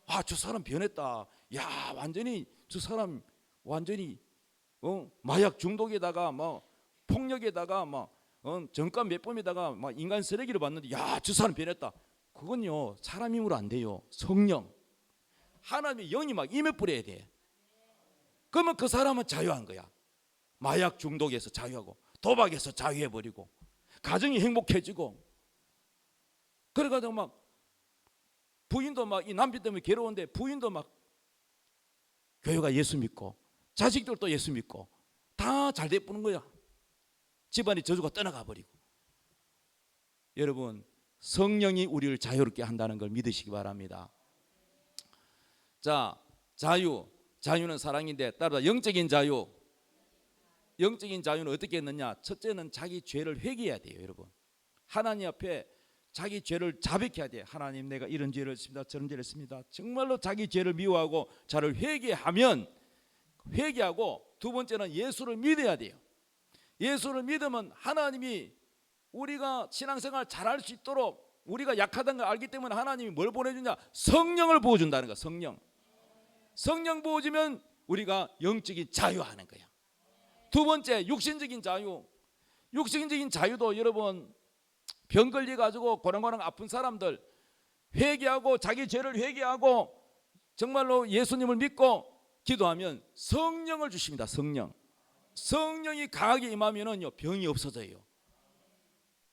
아, 저 사람 변했다. 야, 완전히 저 사람 완전히 마약 중독에다가 뭐 폭력에다가 막 정가 매범에다가 막 인간 쓰레기를 봤는데, 야, 저 사람 변했다. 그건요, 사람 힘으로 안 돼요. 성령, 하나님의 영이 막 임해 뿌려야 돼. 그러면 그 사람은 자유한 거야. 마약 중독에서 자유하고, 도박에서 자유해버리고, 가정이 행복해지고. 그래가지고 막 부인도 막 이 남편 때문에 괴로운데 부인도 막 교회가 예수 믿고, 자식들도 예수 믿고, 다 잘 돼보는 거야. 집안의 저주가 떠나가 버리고. 여러분, 성령이 우리를 자유롭게 한다는 걸 믿으시기 바랍니다. 자, 자유는 사랑인데 따라 영적인 자유. 영적인 자유는 어떻게 했느냐? 첫째는 자기 죄를 회개해야 돼요, 여러분. 하나님 앞에 자기 죄를 자백해야 돼요. 하나님, 내가 이런 죄를 했습니다, 저런 죄를 했습니다. 정말로 자기 죄를 미워하고 자를 회개하고, 두 번째는 예수를 믿어야 돼요. 예수를 믿으면 하나님이 우리가 신앙생활 잘할 수 있도록, 우리가 약하다는 걸 알기 때문에 하나님이 뭘 보내주냐? 성령을 부어준다는 거야. 성령 부어주면 우리가 영적인 자유하는 거야. 두 번째, 육신적인 자유. 육신적인 자유도 여러분, 병 걸려가지고 고랑고랑 아픈 사람들 회개하고, 자기 죄를 회개하고 정말로 예수님을 믿고 기도하면 성령을 주십니다. 성령이 강하게 임하면은요, 병이 없어져요.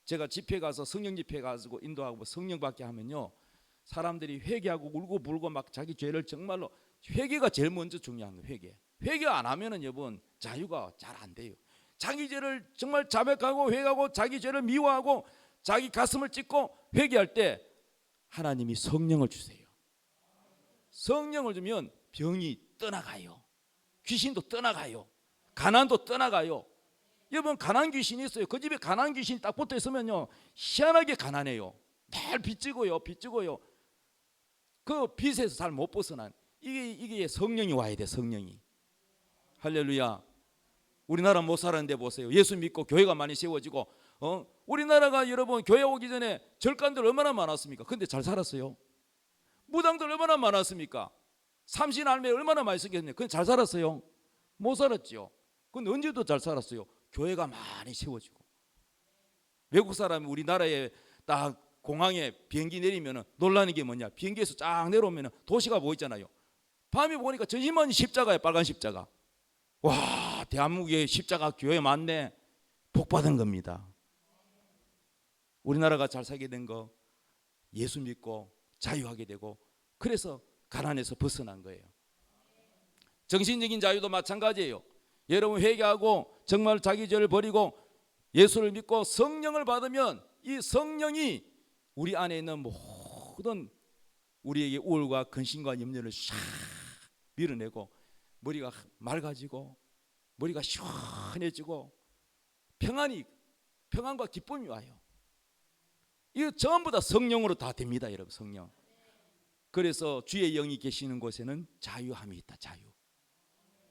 제가 집회 가서 성령 집회 가지고 인도하고 성령 받게 하면요, 사람들이 회개하고 울고 불고 막 자기 죄를, 정말로 회개가 제일 먼저 중요한 거예요. 회개 안 하면은 여러분 자유가 잘 안 돼요. 자기 죄를 정말 자백하고 회개하고 자기 죄를 미워하고 자기 가슴을 찢고 회개할 때 하나님이 성령을 주세요. 성령을 주면 병이 떠나가요. 귀신도 떠나가요. 가난도 떠나가요. 여러분, 가난 귀신이 있어요. 그 집에 가난 귀신이 딱 붙어 있으면요, 희한하게 가난해요. 늘 빚지고요. 그 빚에서 잘 못 벗어난, 이게 성령이 와야 돼. 성령이. 할렐루야. 우리나라 못 살았는데 보세요. 예수 믿고 교회가 많이 세워지고, 우리나라가 여러분 교회 오기 전에 절간들 얼마나 많았습니까? 근데 잘 살았어요. 무당들 얼마나 많았습니까? 삼신 알매 얼마나 많이 쓰겠네요. 근데 잘 살았어요? 못 살았죠. 근데 언제도 잘 살았어요. 교회가 많이 세워지고. 외국 사람이 우리나라에 딱 공항에 비행기 내리면 놀라는 게 뭐냐? 비행기에서 쫙 내려오면 도시가 보이잖아요. 밤에 보니까 전시만 십자가예요. 빨간 십자가. 와, 대한민국에 십자가 교회 많네. 복 받은 겁니다. 우리나라가 잘 살게 된 거, 예수 믿고 자유하게 되고, 그래서 가난에서 벗어난 거예요. 정신적인 자유도 마찬가지예요. 여러분, 회개하고 정말 자기 죄를 버리고 예수를 믿고 성령을 받으면 이 성령이 우리 안에 있는 모든 우리에게 우울과 근심과 염려를 샥 밀어내고, 머리가 맑아지고 머리가 시원해지고 평안과 기쁨이 와요. 이거 전부 다 성령으로 다 됩니다, 여러분. 성령. 그래서 주의 영이 계시는 곳에는 자유함이 있다. 자유.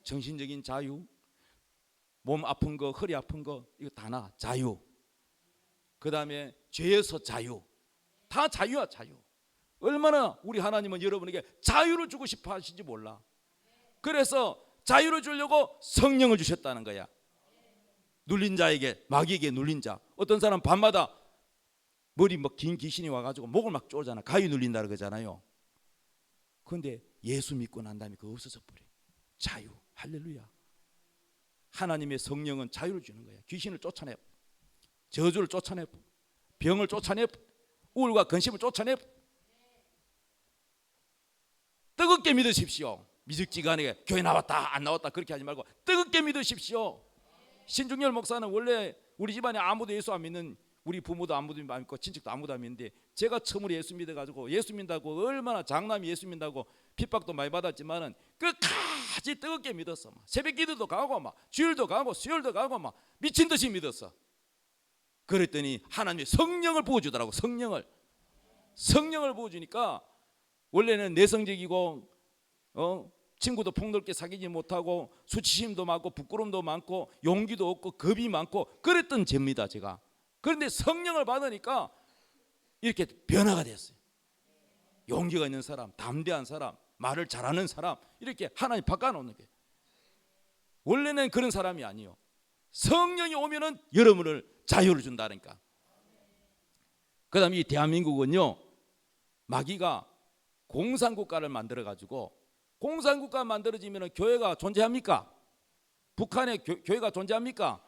정신적인 자유, 몸 아픈 거, 허리 아픈 거, 이거 다 나. 자유. 그 다음에 죄에서 자유. 다 자유야, 자유. 얼마나 우리 하나님은 여러분에게 자유를 주고 싶어 하시지 몰라. 그래서 자유를 주려고 성령을 주셨다는 거야. 눌린 자에게, 마귀에게 눌린 자. 어떤 사람 밤마다 머리 뭐 긴 귀신이 와가지고 목을 막 쪼잖아. 가위 눌린다 그러잖아요. 그런데 예수 믿고 난 다음에 그거 없어져 버려. 자유. 할렐루야. 하나님의 성령은 자유를 주는 거야. 귀신을 쫓아내, 저주를 쫓아내, 병을 쫓아내, 우울과 근심을 쫓아내. 뜨겁게 믿으십시오. 미적지간에 교회 나왔다 안 나왔다 그렇게 하지 말고 뜨겁게 믿으십시오. 신중열 목사는 원래 우리 집안에 아무도 예수 안 믿는 우리 부모도 아무도 안 믿고 친척도 아무도 안 믿는데 제가 처음으로 예수 믿어가지고 예수 믿는다고 얼마나 장남이 예수 믿는다고 핍박도 많이 받았지만은 끝까지 뜨겁게 믿었어. 막 새벽기도도 가고 막 주일도 가고 수요일도 가고 막 미친 듯이 믿었어. 그랬더니 하나님이 성령을 부어주더라고. 성령을 부어주니까 원래는 내성적이고 친구도 폭넓게 사귀지 못하고 수치심도 많고 부끄러움도 많고 용기도 없고 겁이 많고 그랬던 죄입니다 제가. 그런데 성령을 받으니까 이렇게 변화가 됐어요. 용기가 있는 사람, 담대한 사람, 말을 잘하는 사람, 이렇게 하나님 바꿔놓는 게. 원래는 그런 사람이 아니요. 성령이 오면은 여러분을 자유를 준다니까. 그다음에 이 대한민국은요, 마귀가 공산국가를 만들어 가지고, 공산국가 만들어지면 교회가 존재합니까? 북한에 교회가 존재합니까?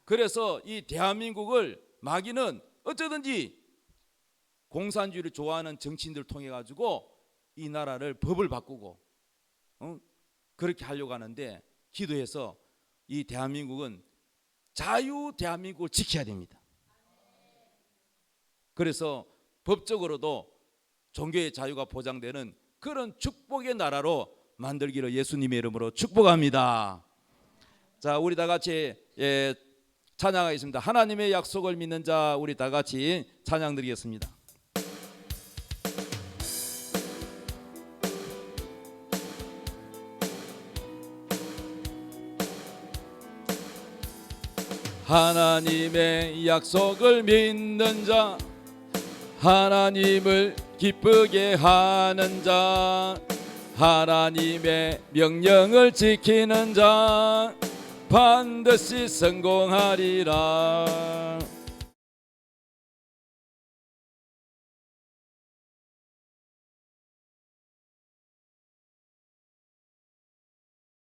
그래서 이 대한민국을 마귀는 어쩌든지 공산주의를 좋아하는 정치인들을 통해 가지고 이 나라를 법을 바꾸고 그렇게 하려고 하는데, 기도해서 이 대한민국은 자유 대한민국을 지켜야 됩니다. 그래서 법적으로도 종교의 자유가 보장되는 그런 축복의 나라로 만들기를 예수님의 이름으로 축복합니다. 자, 우리 다 같이 찬양하겠습니다. 하나님의 약속을 믿는 자, 우리 다 같이 찬양 드리겠습니다. 하나님의 약속을 믿는 자, 하나님을 기쁘게 하는 자, 하나님의 명령을 지키는 자 반드시 성공하리라.